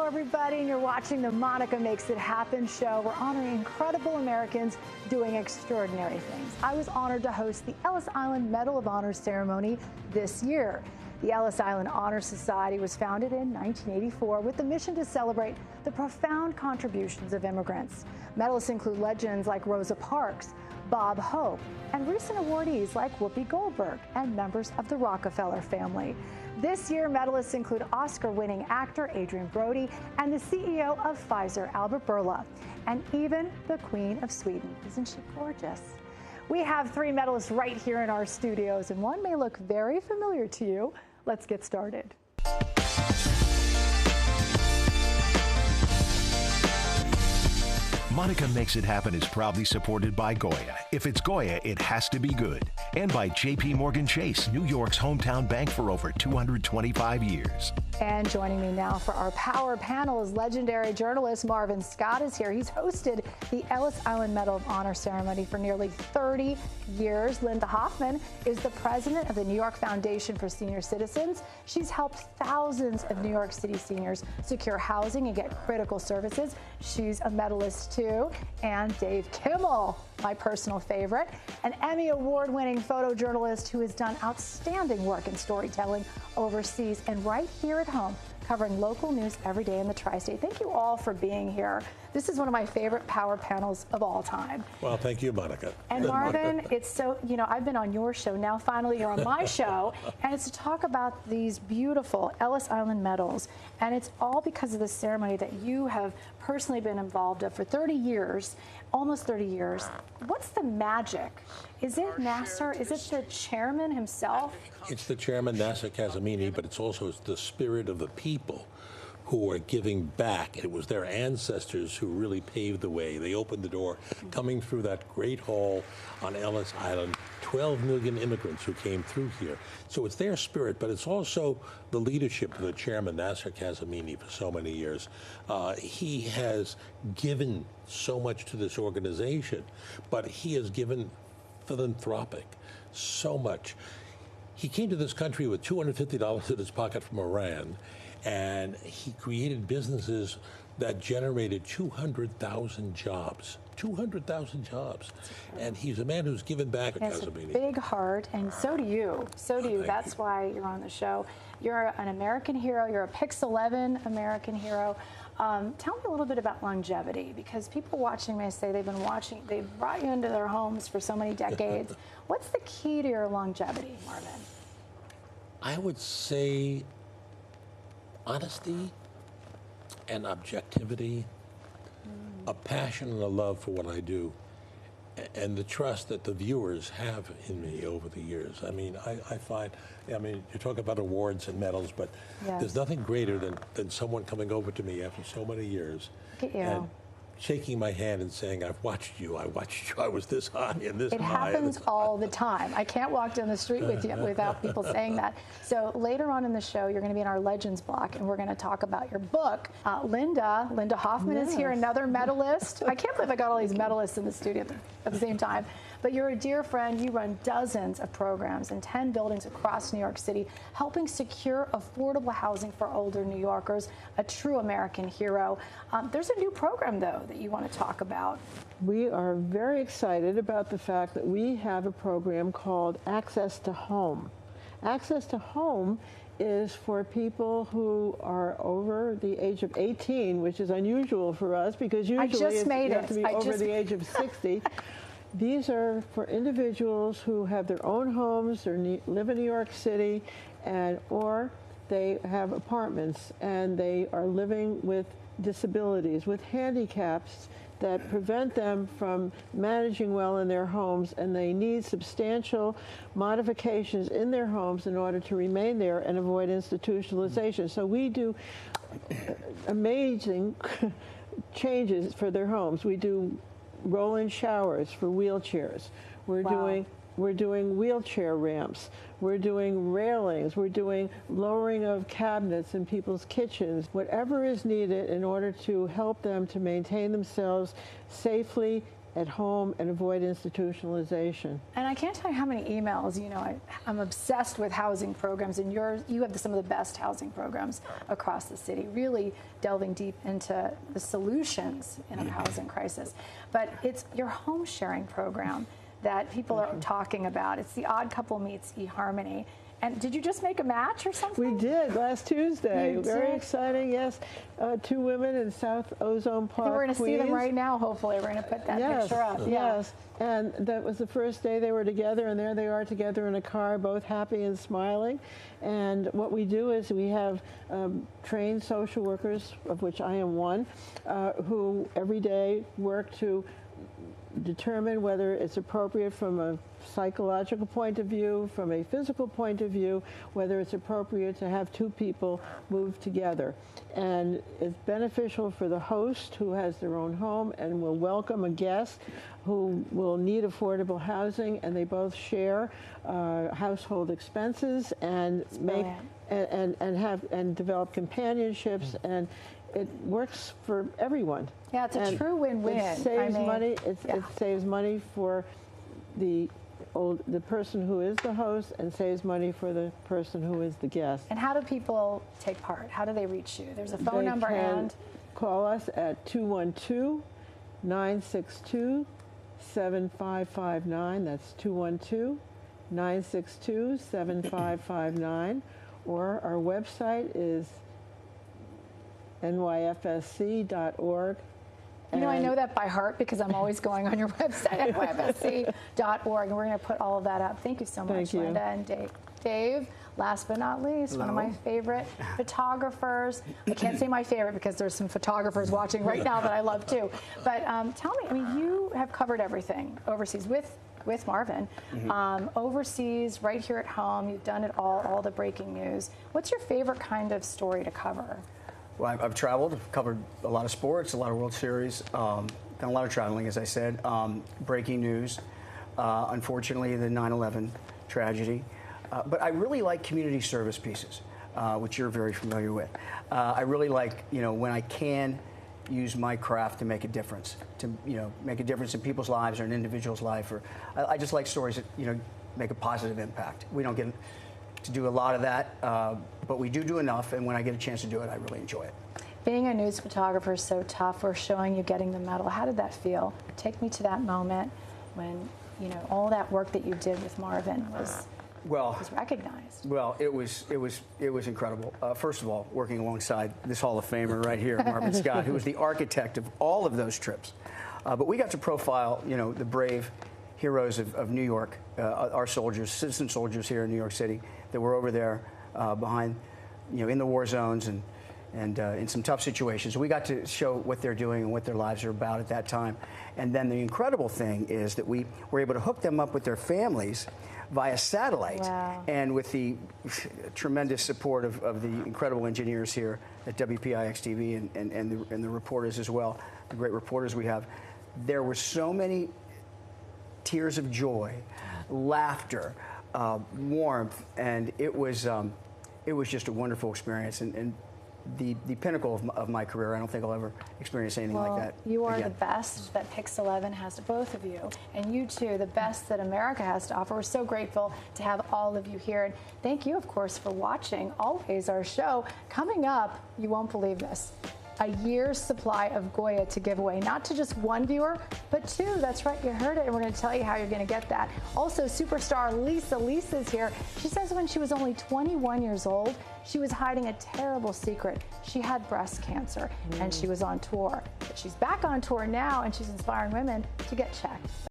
everybody, and you're watching the Monica Makes It Happen show. We're honoring incredible Americans doing extraordinary things. I was honored to host the Ellis Island Medal of Honor ceremony this year. The Ellis Island Honor Society was founded in 1984 with the mission to celebrate the profound contributions of immigrants. Medalists include legends like Rosa Parks, Bob Hope, and recent awardees like Whoopi Goldberg and members of the Rockefeller family. This year, medalists include Oscar-winning actor Adrien Brody and the CEO of Pfizer, Albert Bourla, and even the Queen of Sweden. Isn't she gorgeous? We have 3 medalists right here in our studios, and one may look very familiar to you. Let's get started. Monica Makes It Happen is proudly supported by Goya. If it's Goya, it has to be good. And by J.P. Morgan Chase, New York's hometown bank for over 225 years. And joining me now for our power panel is legendary journalist Marvin Scott is here. He's hosted the Ellis Island Medal of Honor ceremony for nearly 30 years. Linda Hoffman is the president of the New York Foundation for Senior Citizens. She's helped thousands of New York City seniors secure housing and get critical services. She's a medalist too. And Dave Kimmel, my personal favorite, an Emmy Award-winning photojournalist who has done outstanding work in storytelling overseas and right here at home, covering local news every day in the Tri-State. Thank you all for being here. This is one of my favorite power panels of all time. Well, thank you, Monica. And Marvin, it's so, I've been on your show. Now finally you're on my show. And it's to talk about these beautiful Ellis Island medals. And it's all because of the ceremony that you have personally been involved in for 30 years, almost 30 years. What's the magic? Is it Nasser? Is it the chairman himself? It's the chairman, Nasser Kazemini, but it's also the spirit of the people who are giving back. It was their ancestors who really paved the way. They opened the door, coming through that great hall on Ellis Island, 12 million immigrants who came through here. So it's their spirit, but it's also the leadership of the chairman, Nasser Kazemini, for so many years. He has given so much to this organization, but he has given philanthropic so much. He came to this country with $250 in his pocket from Iran, and he created businesses that generated 200,000 jobs. 200,000 jobs. And he's a man who's given back. He has a big heart, and so do you. So do you. That's why you're on the show. You're an American hero. You're a Pix11 American hero. Tell me a little bit about longevity, because people watching may say they've brought you into their homes for so many decades. What's the key to your longevity, Marvin? I would say honesty and objectivity, a passion and a love for what I do, and the trust that the viewers have in me over the years. I mean, I find, you talk about awards and medals, but there's nothing greater than someone coming over to me after so many years and shaking my hand and saying, I watched you, I was this high and this high. It happens all the time. I can't walk down the street with you without people saying that. So later on in the show, you're going to be in our Legends block, and we're going to talk about your book. Linda Hoffman is here, another medalist. I can't believe I got all these medalists in the studio at the same time. But you're a dear friend. You run dozens of programs in 10 buildings across New York City, helping secure affordable housing for older New Yorkers, a true American hero. There's a new program, though, that you want to talk about. We are very excited about the fact that we have a program called Access to Home. Access to Home is for people who are over the age of 18, which is unusual for us because usually you have to be over the age of 60. These are for individuals who have their own homes or live in New York City, or they have apartments and they are living with disabilities, with handicaps that prevent them from managing well in their homes, and they need substantial modifications in their homes in order to remain there and avoid institutionalization. So we do amazing changes for their homes. We do roll-in showers for wheelchairs. We're doing wheelchair ramps. We're doing railings. We're doing lowering of cabinets in people's kitchens. Whatever is needed in order to help them to maintain themselves safely at home and avoid institutionalization. And I can't tell you how many emails, I'm obsessed with housing programs, and you have some of the best housing programs across the city, really delving deep into the solutions in a housing crisis. But it's your home sharing program that people are talking about. It's the Odd Couple Meets eHarmony. And did you just make a match or something? We did last Tuesday. You Very did? exciting, yes. 2 women in South Ozone Park, We're going to see them Queens. right now, hopefully. We're going to put that picture up. Yes, and that was the first day they were together, and there they are together in a car, both happy and smiling. And what we do is we have trained social workers, of which I am one, who every day work to determine whether it's appropriate from a psychological point of view, from a physical point of view, whether it's appropriate to have 2 people move together. And it's beneficial for the host who has their own home and will welcome a guest who will need affordable housing, and they both share household expenses and make and develop companionships, and it works for everyone. Yeah, it's a true win-win. It saves money. It saves money for the person who is the host, and saves money for the person who is the guest. And how do people take part? How do they reach you? There's a phone number, and call us at 212-962-7559. That's 212-962-7559. Or our website is nyfsc.org. I know that by heart because I'm always going on your website, nyfsc.org, and we're going to put all of that up. Thank you so much, Linda and Dave. Dave, last but not least, one of my favorite photographers. I can't say my favorite because there's some photographers watching right now that I love too. But tell me, you have covered everything overseas with Marvin. Overseas, right here at home, you've done it all the breaking news. What's your favorite kind of story to cover? Well, I've traveled, I've covered a lot of sports, a lot of World Series, done a lot of traveling, as I said. Breaking news, unfortunately, the 9/11 tragedy. But I really like community service pieces, which you're very familiar with. I really like, when I can use my craft to make a difference, make a difference in people's lives or an individual's life. Or I just like stories that, make a positive impact. We don't get to do a lot of that, but we do enough, and when I get a chance to do it, I really enjoy it. Being a news photographer is so tough. We're showing you getting the medal. How did that feel? Take me to that moment when, all that work that you did with Marvin was recognized. Well, it was incredible. First of all, working alongside this Hall of Famer right here, Marvin Scott, who was the architect of all of those trips. But we got to profile, the brave heroes of New York, our soldiers, citizen soldiers here in New York City that were over there behind, in the war zones and in some tough situations. We got to show what they're doing and what their lives are about at that time. And then the incredible thing is that we were able to hook them up with their families via satellite. Wow. And with the tremendous support of the incredible engineers here at WPIX-TV and the reporters as well, the great reporters we have, there were so many tears of joy, laughter, warmth, and it was just a wonderful experience, and the pinnacle of my career. I don't think I'll ever experience anything like that You are again. the best that Pix11 has to, both of you, and you too, the best that America has to offer. We're so grateful to have all of you here, and thank you, of course, for watching always our show. Coming up, you won't believe this, a year's supply of Goya to give away, not to just one viewer, but 2. That's right, you heard it, and we're going to tell you how you're going to get that. Also, superstar Lisa's here. She says when she was only 21 years old, she was hiding a terrible secret. She had breast cancer, and she was on tour. But she's back on tour now, and she's inspiring women to get checked.